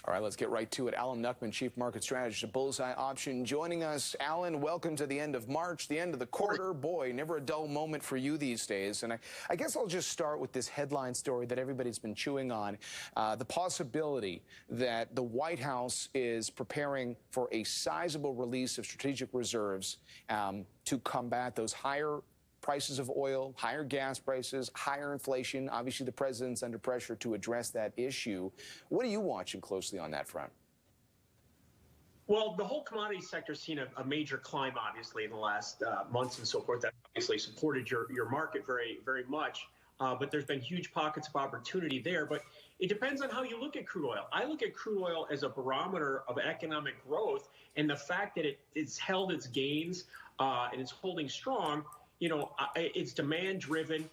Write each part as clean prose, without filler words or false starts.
All right, let's get right to it. Alan Nuckman, Chief Market Strategist at Bullseye Option, joining us. Alan, welcome to the end of March, the end of the quarter. Boy, never a dull moment for you these days. And I guess I'll just start with this headline story that everybody's been chewing on, the possibility that the White House is preparing for a sizable release of strategic reserves to combat those higher prices of oil, higher gas prices, higher inflation. Obviously, the president's under pressure to address that issue. What are you watching closely on that front? Well, the whole commodity sector has seen a major climb, obviously, in the last months and so forth. That obviously supported your market very, very much. But there's been huge pockets of opportunity there. But it depends on how you look at crude oil. I look at crude oil as a barometer of economic growth, and the fact that it's held its gains and it's holding strong. You know, it's demand-driven.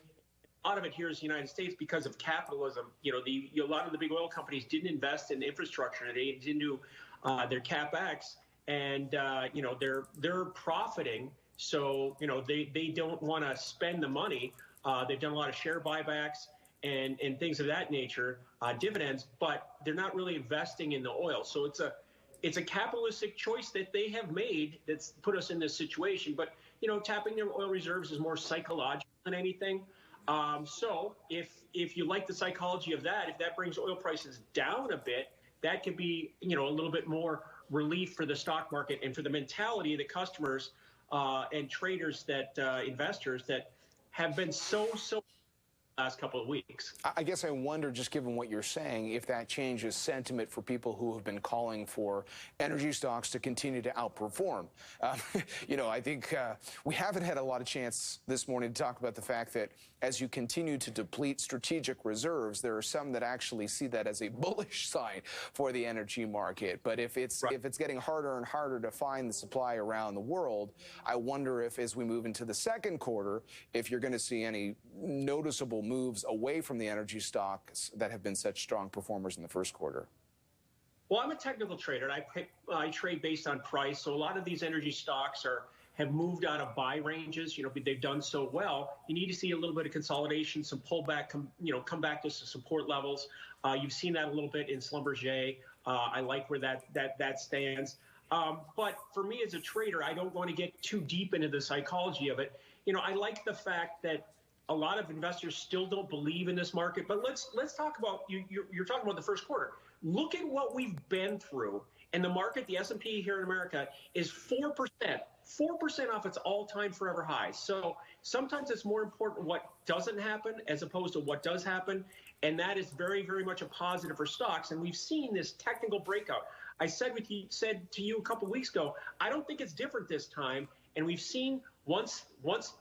A lot of it here is the United States because of capitalism. You know, a lot of the big oil companies didn't invest in infrastructure. They didn't do their capex, and you know, they're profiting. So you know, they don't want to spend the money. They've done a lot of share buybacks and things of that nature, dividends, but they're not really investing in the oil. So it's a capitalistic choice that they have made that's put us in this situation. But you know, tapping their oil reserves is more psychological than anything. So if you like the psychology of that, if that brings oil prices down a bit, that could be, you know, a little bit more relief for the stock market and for the mentality of the customers and traders, that investors that have been so last couple of weeks. I guess I wonder, just given what you're saying, if that changes sentiment for people who have been calling for energy stocks to continue to outperform. You know, I think we haven't had a lot of chance this morning to talk about the fact that as you continue to deplete strategic reserves, there are some that actually see that as a bullish sign for the energy market. But if it's getting harder and harder to find the supply around the world, I wonder if, as we move into the second quarter, if you're going to see any noticeable moves away from the energy stocks that have been such strong performers in the first quarter. Well, I'm a technical trader, and I trade based on price. So a lot of these energy stocks have moved out of buy ranges. You know, they've done so well. You need to see a little bit of consolidation, some pullback, come back to some support levels. You've seen that a little bit in Schlumberger. I like where that stands. But for me as a trader, I don't want to get too deep into the psychology of it. You know, I like the fact that a lot of investors still don't believe in this market. But let's talk about, you're talking about the first quarter. Look at what we've been through. And the market, the S&P here in America, is 4% off its all-time forever high. So sometimes it's more important what doesn't happen as opposed to what does happen. And that is very, very much a positive for stocks. And we've seen this technical breakout. I said to you a couple of weeks ago, I don't think it's different this time. And we've seen once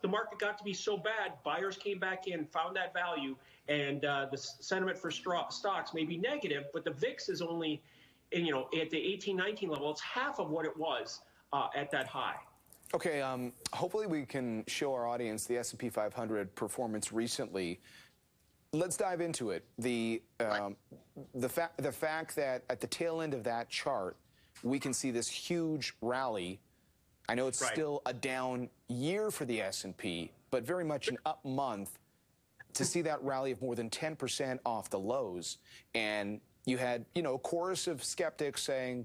the market got to be so bad, buyers came back in, found that value, and the sentiment for stocks may be negative, but the VIX is only, you know, at the 18-19 level. It's half of what it was at that high. Okay, hopefully we can show our audience the S&P 500 performance recently. Let's dive into it. The fact that at the tail end of that chart, we can see this huge rally. I know it's still a down year for the S&P, but very much an up month. To see that rally of more than 10% off the lows, and you had, you know, a chorus of skeptics saying,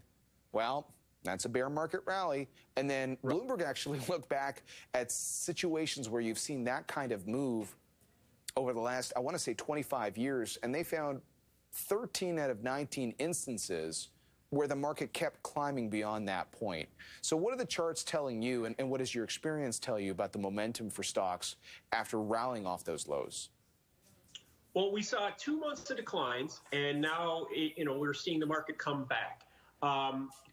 well, that's a bear market rally. And then Bloomberg actually looked back at situations where you've seen that kind of move over the last, I want to say 25 years, and they found 13 out of 19 instances where the market kept climbing beyond that point. So what are the charts telling you, and what does your experience tell you about the momentum for stocks after rallying off those lows? Well, we saw 2 months of declines, and now, you know, we're seeing the market come back.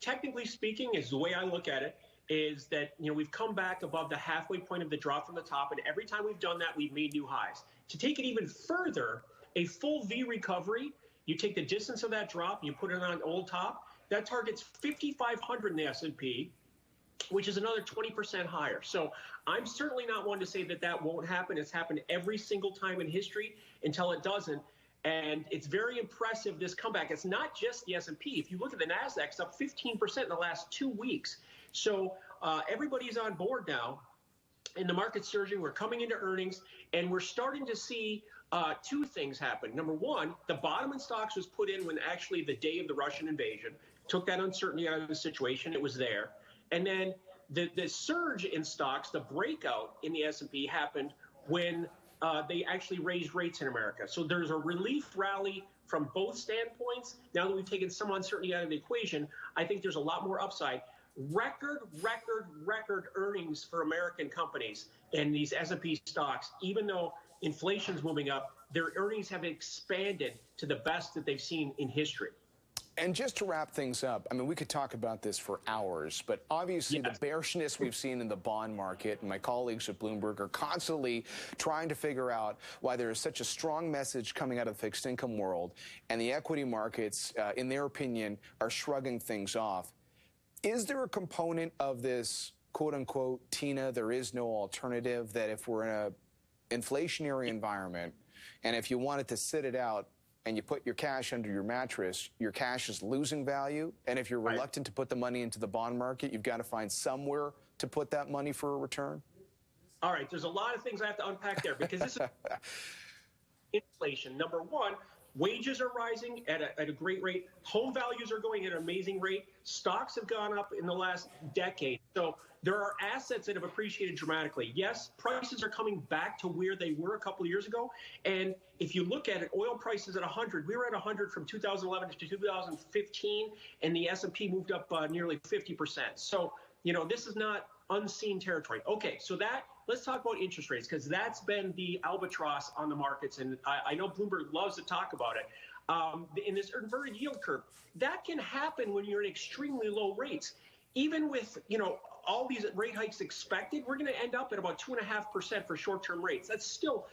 Technically speaking, is the way I look at it, is that, you know, we've come back above the halfway point of the drop from the top, and every time we've done that, we've made new highs. To take it even further, a full V recovery, you take the distance of that drop, you put it on an old top, that targets 5,500 in the S&P, which is another 20% higher. So I'm certainly not one to say that that won't happen. It's happened every single time in history until it doesn't. And it's very impressive, this comeback. It's not just the S&P. If you look at the NASDAQ, it's up 15% in the last 2 weeks. So everybody's on board now, and the market's surging. We're coming into earnings, and we're starting to see two things happened. Number one, the bottom in stocks was put in when actually the day of the Russian invasion took that uncertainty out of the situation. It was there. And then the surge in stocks, the breakout in the S&P happened when they actually raised rates in America. So there's a relief rally from both standpoints. Now that we've taken some uncertainty out of the equation, I think there's a lot more upside. Record earnings for American companies and these S&P stocks, even though inflation's moving up, their earnings have expanded to the best that they've seen in history. And just to wrap things up, I mean, we could talk about this for hours, but obviously the bearishness we've seen in the bond market, and my colleagues at Bloomberg are constantly trying to figure out why there is such a strong message coming out of the fixed income world, and the equity markets, in their opinion, are shrugging things off. Is there a component of this, quote unquote, Tina, there is no alternative, that if we're in a inflationary environment, and if you wanted to sit it out and you put your cash under your mattress, your cash is losing value, and if you're reluctant to put the money into the bond market, you've got to find somewhere to put that money for a return? All right, there's a lot of things I have to unpack there, because this is inflation. Number one, wages are rising at a great rate. Home values are going at an amazing rate. Stocks have gone up in the last decade. So there are assets that have appreciated dramatically. Yes, prices are coming back to where they were a couple of years ago. And if you look at it, oil prices at 100. We were at 100 from 2011 to 2015, and the S&P moved up nearly 50%. So, you know, this is not unseen territory. Okay, so let's talk about interest rates, because that's been the albatross on the markets, and I know Bloomberg loves to talk about it. In this inverted yield curve, that can happen when you're at extremely low rates. Even with, you know, all these rate hikes expected, we're going to end up at about 2.5% for short-term rates. That's still